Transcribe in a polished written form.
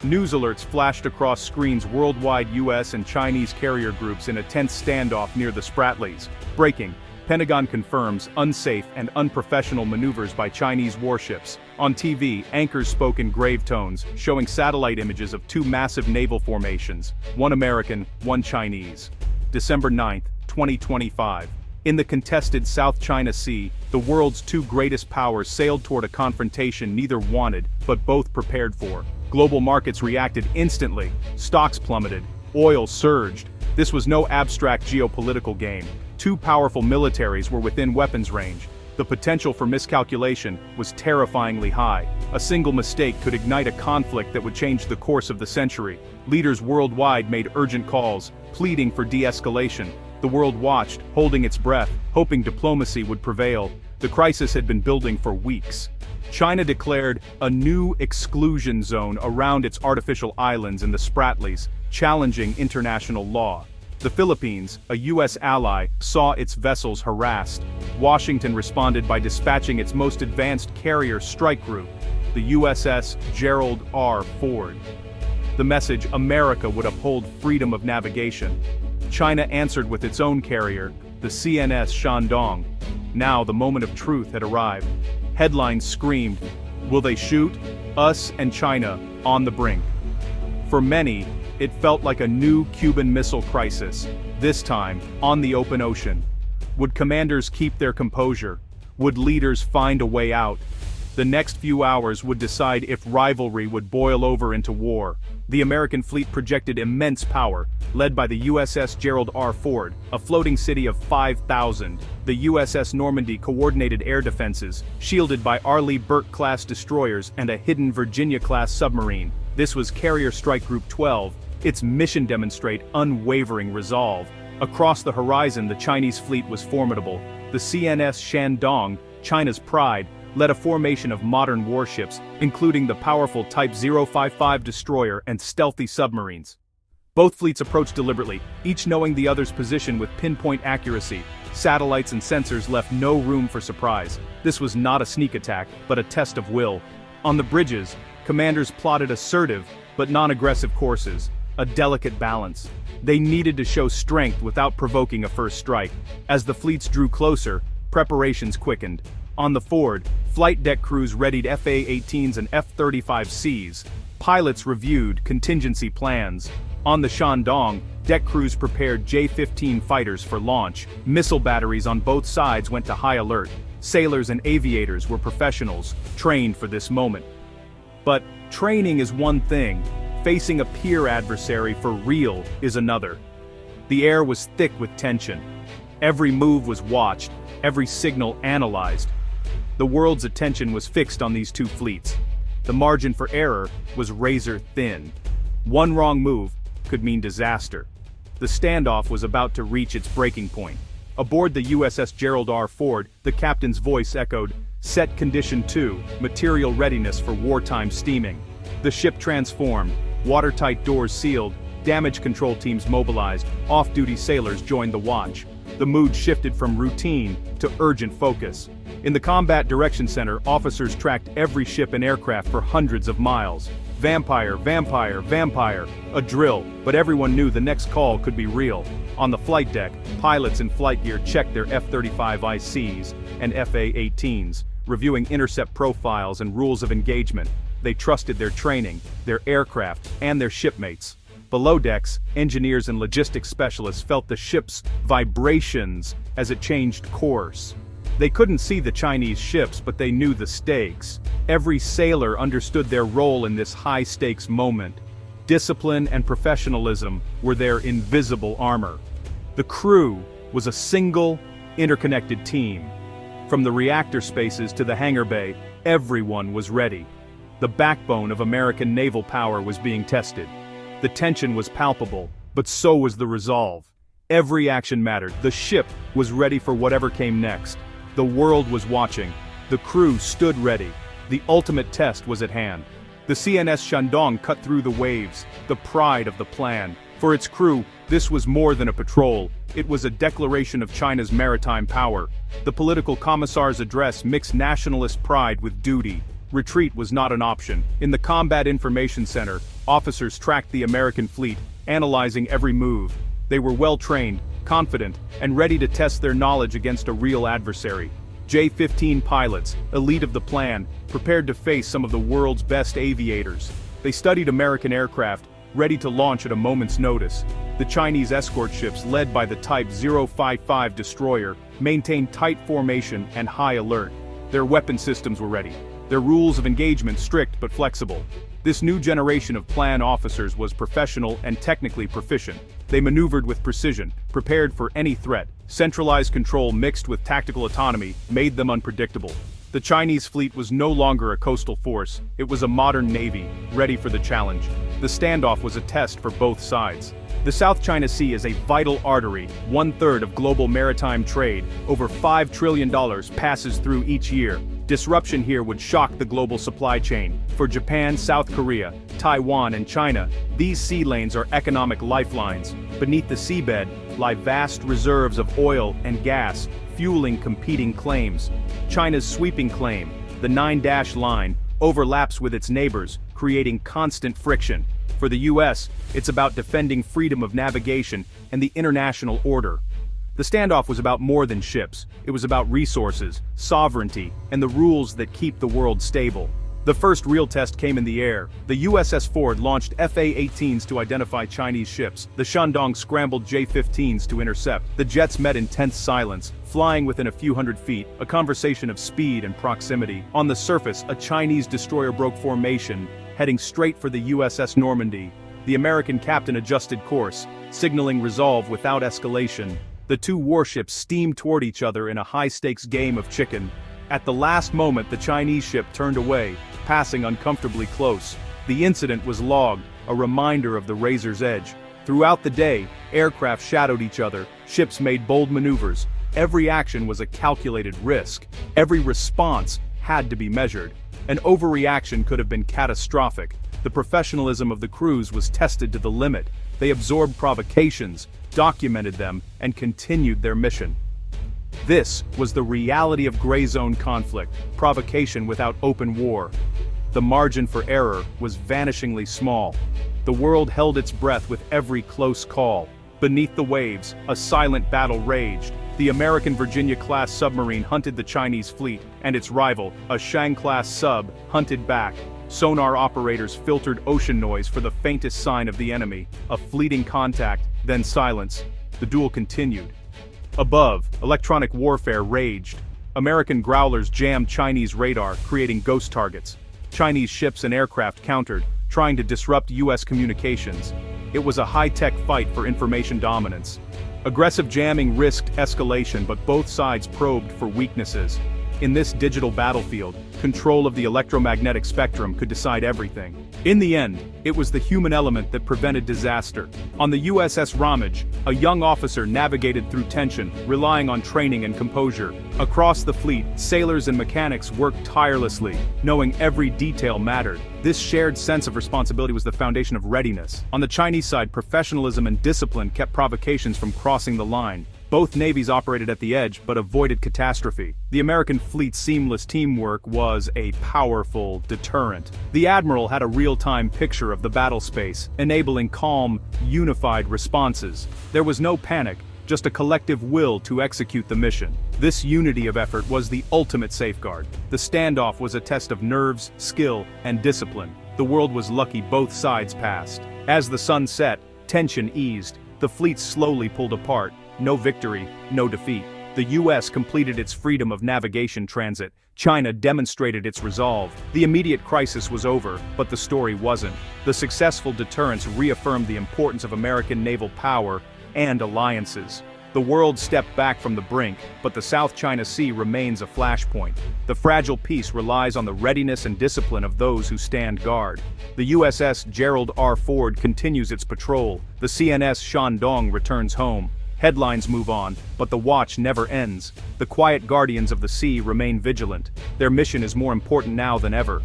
News alerts flashed across screens worldwide. US and Chinese carrier groups in a tense standoff near the Spratlys. Breaking. Pentagon confirms unsafe and unprofessional maneuvers by Chinese warships. On TV, anchors spoke in grave tones, showing satellite images of two massive naval formations, one American, one Chinese. December 9, 2025. In the contested South China Sea, the world's two greatest powers sailed toward a confrontation neither wanted, but both prepared for. Global markets reacted instantly, stocks plummeted, oil surged. This was no abstract geopolitical game. Two powerful militaries were within weapons range. The potential for miscalculation was terrifyingly high. A single mistake could ignite a conflict that would change the course of the century. Leaders worldwide made urgent calls, pleading for de-escalation. The world watched, holding its breath, hoping diplomacy would prevail. The crisis had been building for weeks. China declared a new exclusion zone around its artificial islands in the Spratlys, challenging international law. The Philippines, a U.S. ally, saw its vessels harassed. Washington responded by dispatching its most advanced carrier strike group, the USS Gerald R. Ford. The message: America would uphold freedom of navigation. China answered with its own carrier, the CNS Shandong. Now the moment of truth had arrived. Headlines screamed, "Will they shoot? Us and China on the brink." For many, it felt like a new Cuban Missile Crisis, this time on the open ocean. Would commanders keep their composure? Would leaders find a way out? The next few hours would decide if rivalry would boil over into war. The American fleet projected immense power, led by the USS Gerald R. Ford, a floating city of 5,000. The USS Normandy coordinated air defenses, shielded by Arleigh Burke-class destroyers and a hidden Virginia-class submarine. This was Carrier Strike Group 12, its mission demonstrate unwavering resolve. Across the horizon, the Chinese fleet was formidable. The CNS Shandong, China's pride, led a formation of modern warships, including the powerful Type 055 destroyer and stealthy submarines. Both fleets approached deliberately, each knowing the other's position with pinpoint accuracy. Satellites and sensors left no room for surprise. This was not a sneak attack, but a test of will. On the bridges, commanders plotted assertive, but non-aggressive courses, a delicate balance. They needed to show strength without provoking a first strike. As the fleets drew closer, preparations quickened. On the Ford, flight deck crews readied FA-18s and F-35Cs. Pilots reviewed contingency plans. On the Shandong, deck crews prepared J-15 fighters for launch. Missile batteries on both sides went to high alert. Sailors and aviators were professionals, trained for this moment. But training is one thing. Facing a peer adversary for real is another. The air was thick with tension. Every move was watched, every signal analyzed. The world's attention was fixed on these two fleets. The margin for error was razor thin. One wrong move could mean disaster. The standoff was about to reach its breaking point. Aboard the USS Gerald R. Ford, the captain's voice echoed, "Set condition 2, material readiness for wartime steaming." The ship transformed, watertight doors sealed, damage control teams mobilized, off-duty sailors joined the watch. The mood shifted from routine to urgent focus. In the Combat Direction Center, officers tracked every ship and aircraft for hundreds of miles. Vampire, vampire, vampire, a drill, but everyone knew the next call could be real. On the flight deck, pilots in flight gear checked their F-35ICs and FA-18s, reviewing intercept profiles and rules of engagement. They trusted their training, their aircraft, and their shipmates. Below decks, engineers and logistics specialists felt the ship's vibrations as it changed course. They couldn't see the Chinese ships, but they knew the stakes. Every sailor understood their role in this high-stakes moment. Discipline and professionalism were their invisible armor. The crew was a single, interconnected team. From the reactor spaces to the hangar bay, everyone was ready. The backbone of American naval power was being tested. The tension was palpable, but so was the resolve. Every action mattered. The ship was ready for whatever came next. The world was watching. The crew stood ready. The ultimate test was at hand. The CNS Shandong cut through the waves, the pride of the plan. For its crew, this was more than a patrol. It was a declaration of China's maritime power. The political commissar's address mixed nationalist pride with duty. Retreat was not an option. In the Combat Information Center, Officers tracked the American fleet, analyzing every move. They were well-trained, confident, and ready to test their knowledge against a real adversary. J-15 pilots, elite of the plan, prepared to face some of the world's best aviators. They studied American aircraft, ready to launch at a moment's notice. The Chinese escort ships, led by the Type 055 destroyer, maintained tight formation and high alert. Their weapon systems were ready. Their rules of engagement strict but flexible. This new generation of plan officers was professional and technically proficient. They maneuvered with precision, prepared for any threat. Centralized control mixed with tactical autonomy made them unpredictable. The Chinese fleet was no longer a coastal force, it was a modern navy, ready for the challenge. The standoff was a test for both sides. The South China Sea is a vital artery, 1/3 of global maritime trade, over $5 trillion passes through each year. Disruption here would shock the global supply chain. For Japan, South Korea, Taiwan, and China, these sea lanes are economic lifelines. Beneath the seabed lie vast reserves of oil and gas, fueling competing claims. China's sweeping claim, the 9-dash line, overlaps with its neighbors, creating constant friction. For the US, it's about defending freedom of navigation and the international order. The standoff was about more than ships. It was about resources, sovereignty, and the rules that keep the world stable. The first real test came in the air. The USS Ford launched FA-18s to identify Chinese ships. The Shandong scrambled J-15s to intercept. The jets met in tense silence, flying within a few hundred feet, a conversation of speed and proximity. On the surface, a Chinese destroyer broke formation, heading straight for the USS Normandy. The American captain adjusted course, signaling resolve without escalation. The two warships steamed toward each other in a high-stakes game of chicken. At the last moment, the Chinese ship turned away, passing uncomfortably close. The incident was logged, a reminder of the razor's edge. Throughout the day, aircraft shadowed each other, ships made bold maneuvers. Every action was a calculated risk. Every response had to be measured. An overreaction could have been catastrophic. The professionalism of the crews was tested to the limit. They absorbed provocations, documented them, and continued their mission. This was the reality of gray zone conflict, provocation without open war. The margin for error was vanishingly small. The world held its breath with every close call. Beneath the waves, a silent battle raged. The American Virginia-class submarine hunted the Chinese fleet, and its rival, a Shang-class sub, hunted back. Sonar operators filtered ocean noise for the faintest sign of the enemy. A fleeting contact, then silence. The duel continued. Above, electronic warfare raged. American growlers jammed Chinese radar, creating ghost targets. Chinese ships and aircraft countered, trying to disrupt US communications. It was a high-tech fight for information dominance. Aggressive jamming risked escalation, but both sides probed for weaknesses. In this digital battlefield, control of the electromagnetic spectrum could decide everything. In the end, it was the human element that prevented disaster. On the USS Ramage, a young officer navigated through tension, relying on training and composure. Across the fleet, sailors and mechanics worked tirelessly, knowing every detail mattered. This shared sense of responsibility was the foundation of readiness. On the Chinese side, professionalism and discipline kept provocations from crossing the line. Both navies operated at the edge, but avoided catastrophe. The American fleet's seamless teamwork was a powerful deterrent. The admiral had a real-time picture of the battle space, enabling calm, unified responses. There was no panic, just a collective will to execute the mission. This unity of effort was the ultimate safeguard. The standoff was a test of nerves, skill, and discipline. The world was lucky both sides passed. As the sun set, tension eased. The fleet slowly pulled apart. No victory, no defeat. The US completed its freedom of navigation transit. China demonstrated its resolve. The immediate crisis was over, but the story wasn't. The successful deterrence reaffirmed the importance of American naval power and alliances. The world stepped back from the brink, but the South China Sea remains a flashpoint. The fragile peace relies on the readiness and discipline of those who stand guard. The USS Gerald R. Ford continues its patrol. The CNS Shandong returns home. Headlines move on, but the watch never ends. The quiet guardians of the sea remain vigilant. Their mission is more important now than ever.